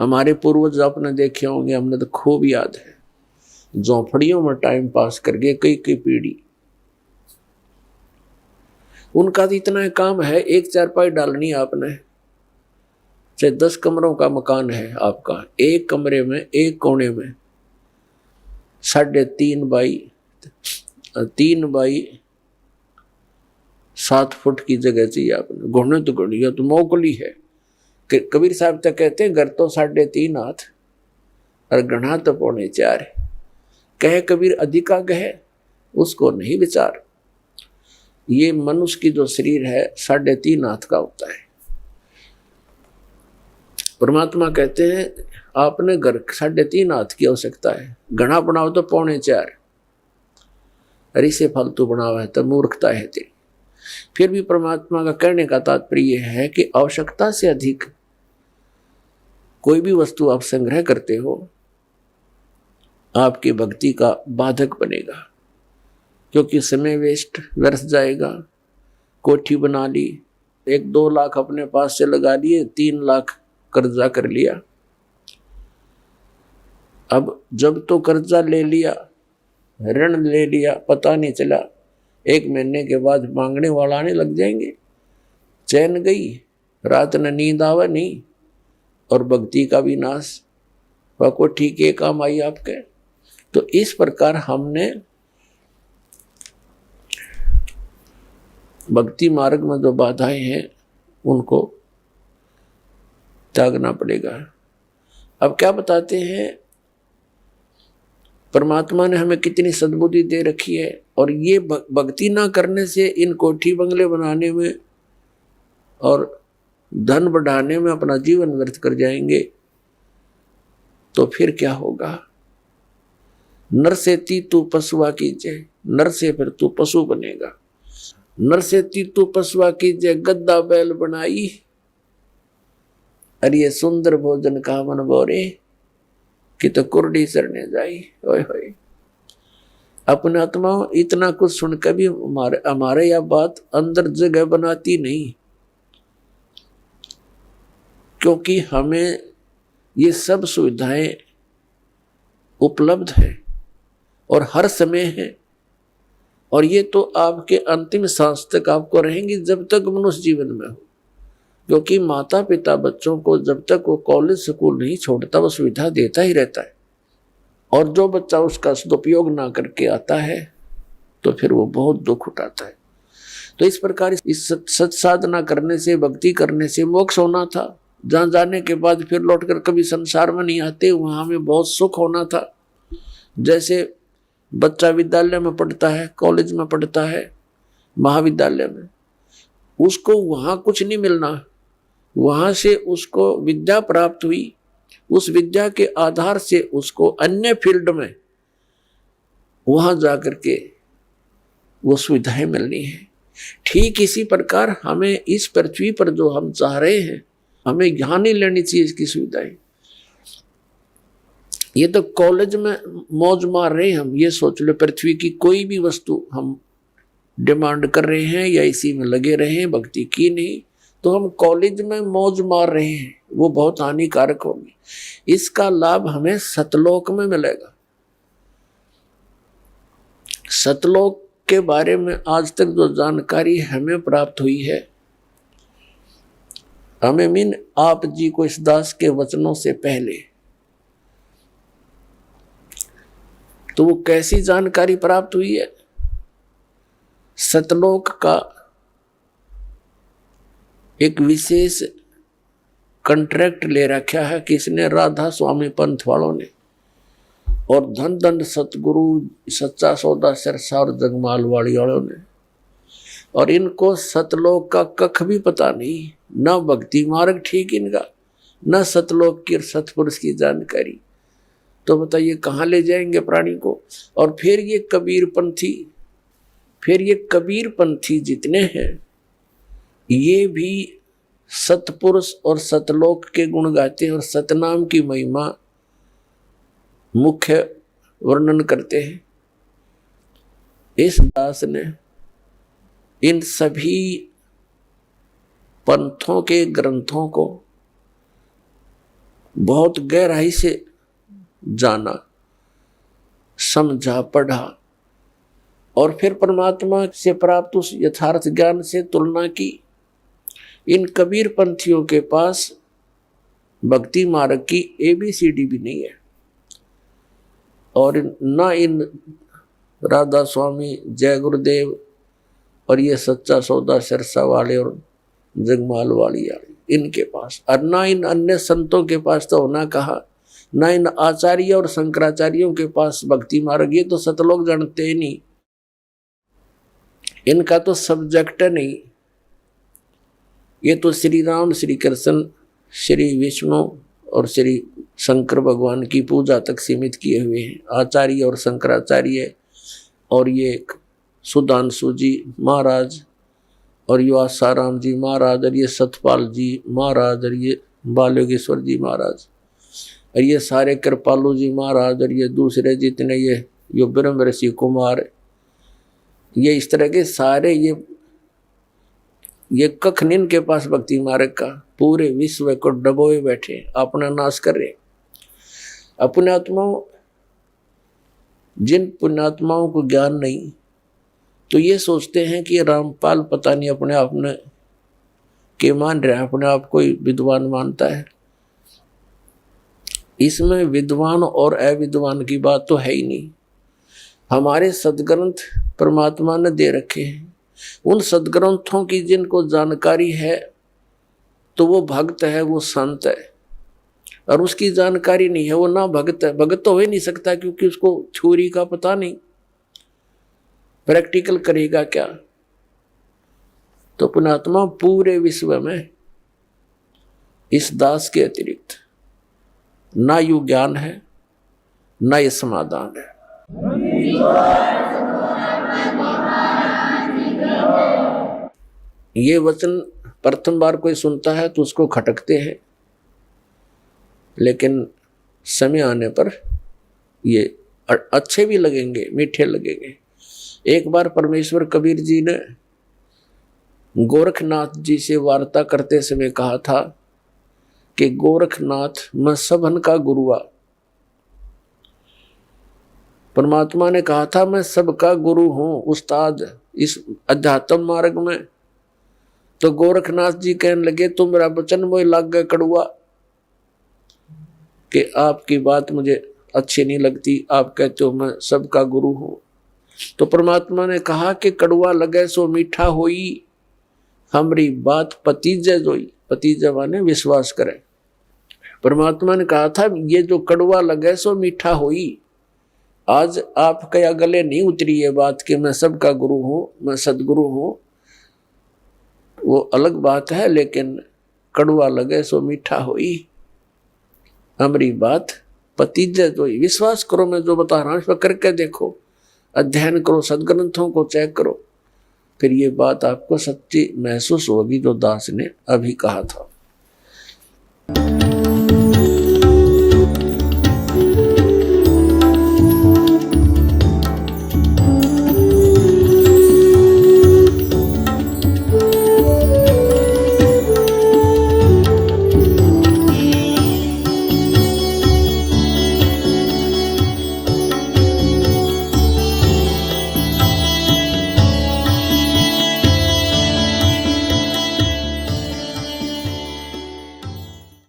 हमारे पूर्वज आपने देखे होंगे, हमने तो खूब याद है, झोंपड़ियों में टाइम पास करके कई कई पीढ़ी। उनका तो इतना काम है, एक चारपाई डालनी आपने, चाहे 10 कमरों का मकान है आपका, एक कमरे में एक कोने में 3x7 फुट की जगह चाहिए आपने। घुटने तो घुड़िया तो मोकली है। कबीर साहब तक कहते हैं घर तो 3.5 हाथ और गढ़ा तो 4.25 है। कहे कबीर अधिका कहे उसको नहीं विचार। ये मनुष्य की जो शरीर है 3.5 हाथ का होता है। परमात्मा कहते हैं आपने घर 3.5 हाथ की आवश्यकता है, घना बनाओ तो 4.25। अरे से फालतू बनावा है तो मूर्खता है तेरी। फिर भी परमात्मा का कहने का तात्पर्य है कि आवश्यकता से अधिक कोई भी वस्तु आप संग्रह करते हो आपकी भक्ति का बाधक बनेगा, क्योंकि समय वेस्ट व्यर्थ जाएगा। कोठी बना ली, 1-2 लाख अपने पास से लगा लिए, 3 लाख कर्जा कर लिया। अब जब तो कर्जा ले लिया, ऋण ले लिया, पता नहीं चला 1 महीने के बाद मांगने वाला आने लग जाएंगे। चैन गई, रात न नींद आवे नहीं, और भक्ति का भी नाश। वह को ठीक है काम आई आपके। तो इस प्रकार हमने भक्ति मार्ग में जो बाधाएं हैं उनको त्यागना पड़ेगा। अब क्या बताते हैं, परमात्मा ने हमें कितनी सद्बुद्धि दे रखी है, और ये भक्ति ना करने से इन कोठी बंगले बनाने में और धन बढ़ाने में अपना जीवन व्यर्थ कर जाएंगे, तो फिर क्या होगा। नर से तू पशुआ कीजिए, नर से फिर तू पशु बनेगा। नर से तू पशुआ कीजिए, गद्दा बैल बनाई, अरे ये सुंदर भोजन का मन बोरे कि तो कुर्डी सरने जाई। ओए होए, अपने आत्मा इतना कुछ सुनकर भी हमारे यह बात अंदर जगह बनाती नहीं, क्योंकि हमें ये सब सुविधाएं उपलब्ध है और हर समय है, और ये तो आपके अंतिम सांस तक आपको रहेंगी जब तक मनुष्य जीवन में हो। क्योंकि माता पिता बच्चों को जब तक वो कॉलेज स्कूल नहीं छोड़ता वो सुविधा देता ही रहता है, और जो बच्चा उसका सदुपयोग ना करके आता है तो फिर वो बहुत दुख उठाता है। तो इस प्रकार इस सत्साधना करने से, भक्ति करने से मोक्ष होना था, जहाँ जाने के बाद फिर लौटकर कभी संसार में नहीं आते, वहां हमें बहुत सुख होना था। जैसे बच्चा विद्यालय में पढ़ता है, कॉलेज में पढ़ता है, महाविद्यालय में, उसको वहां कुछ नहीं मिलना, वहां से उसको विद्या प्राप्त हुई, उस विद्या के आधार से उसको अन्य फील्ड में वहां जाकर के वो सुविधाएं मिलनी है। ठीक इसी प्रकार हमें इस पृथ्वी पर जो हम चाह रहे हैं, हमें यहाँ नहीं लेनी चाहिए इसकी सुविधाएं। ये तो कॉलेज में मौज मार रहे हैं हम, ये सोच लो पृथ्वी की कोई भी वस्तु हम डिमांड कर रहे हैं या इसी में लगे रहे हैं, भक्ति की नहीं, तो हम कॉलेज में मौज मार रहे हैं, वो बहुत हानिकारक होगी। इसका लाभ हमें सतलोक में मिलेगा। सतलोक के बारे में आज तक जो जानकारी हमें प्राप्त हुई है, हमें मीन आप जी को इस दास के वचनों से पहले, तो वो कैसी जानकारी प्राप्त हुई है। सतलोक का एक विशेष कॉन्ट्रैक्ट ले रखा है किसने, राधा स्वामी पंथ वालों ने, और धन दंड सतगुरु सच्चा सौदा सिरसा और जगमाल वाली वालों ने, और इनको सतलोक का कख भी पता नहीं, न भक्ति मार्ग ठीक इनका, न सतलोक की सतपुरुष की जानकारी। तो बताइए कहाँ ले जाएंगे प्राणी को। और फिर ये कबीर पंथी जितने हैं, ये भी सतपुरुष और सतलोक के गुण गाते हैं और सतनाम की महिमा मुख्य वर्णन करते हैं। इस दास ने इन सभी पंथों के ग्रंथों को बहुत गहराई से जाना, समझा, पढ़ा और फिर परमात्मा से प्राप्त उस यथार्थ ज्ञान से तुलना की। इन कबीर पंथियों के पास भक्ति मार्ग की ABCD भी नहीं है, और ना इन राधा स्वामी, जय गुरुदेव और ये सच्चा सौदा सिरसा वाले और जगमाल वाली इनके पास, और ना इन अन्य संतों के पास तो होना कहा, ना इन आचार्य और शंकराचार्यों के पास भक्ति मार्ग। ये तो सतलोक जानते ही नहीं, इनका तो सब्जेक्ट है नहीं। ये तो श्री राम, श्री कृष्ण, श्री विष्णु और श्री शंकर भगवान की पूजा तक सीमित किए हुए हैं, आचार्य और शंकराचार्य। और ये सुधांशु जी महाराज और ये आसाराम जी महाराज और ये सतपाल जी महाराज और ये बालयोगेश्वर जी महाराज और ये सारे कृपालु जी महाराज और ये दूसरे जितने ये ब्रह्म ऋषि कुमार, ये इस तरह के सारे ये कख नहीं इनके पास भक्ति मार्ग का। पूरे विश्व को डबोए बैठे, अपना नाश कर रहे। अपने आत्माओं, जिन पुण्यात्माओं को ज्ञान नहीं तो ये सोचते हैं कि रामपाल पता नहीं अपने आप में के मान रहा है, अपने आप को विद्वान मानता है। इसमें विद्वान और अविद्वान की बात तो है ही नहीं। हमारे सदग्रंथ परमात्मा ने दे रखे हैं, उन सदग्रंथों की जिनको जानकारी है तो वो भक्त है, वो संत है, और उसकी जानकारी नहीं है वो ना भक्त है। भक्त तो हो ही नहीं सकता क्योंकि उसको थ्योरी का पता नहीं, प्रैक्टिकल करेगा क्या। तो पुण्यात्मा पूरे विश्व में इस दास के अतिरिक्त ना यू ज्ञान है, ना ये समाधान है। ये वचन प्रथम बार कोई सुनता है तो उसको खटकते हैं, लेकिन समय आने पर ये अच्छे भी लगेंगे, मीठे लगेंगे। एक बार परमेश्वर कबीर जी ने गोरखनाथ जी से वार्ता करते समय कहा था कि गोरखनाथ मैं सबन का गुरुआ। परमात्मा ने कहा था मैं सबका गुरु हूं, उस्ताद इस अध्यात्म मार्ग में। तो गोरखनाथ जी कहने लगे तुम मेरा वचन मोह लग गए कड़ुआ, कि आपकी बात मुझे अच्छी नहीं लगती, आप कहते हो मैं सबका गुरु हूं। तो परमात्मा ने कहा कि कड़ुआ लगे सो मीठा होई, हमारी बात पतीजे जोई। पतीजे माने विश्वास करें। परमात्मा ने कहा था ये जो कड़ुआ लगे सो मीठा होई। आज आपके गले नहीं उतरी ये बात कि मैं सबका गुरु हूं, मैं सदगुरु हूं, वो अलग बात है, लेकिन कड़ुआ लगे सो मीठा होई, हमारी बात पतीजे जोई। विश्वास करो, मैं जो बता रहा हूं इस पर करके देखो, अध्ययन करो, सदग्रंथों को चेक करो, फिर ये बात आपको सच्ची महसूस होगी जो दास ने अभी कहा था।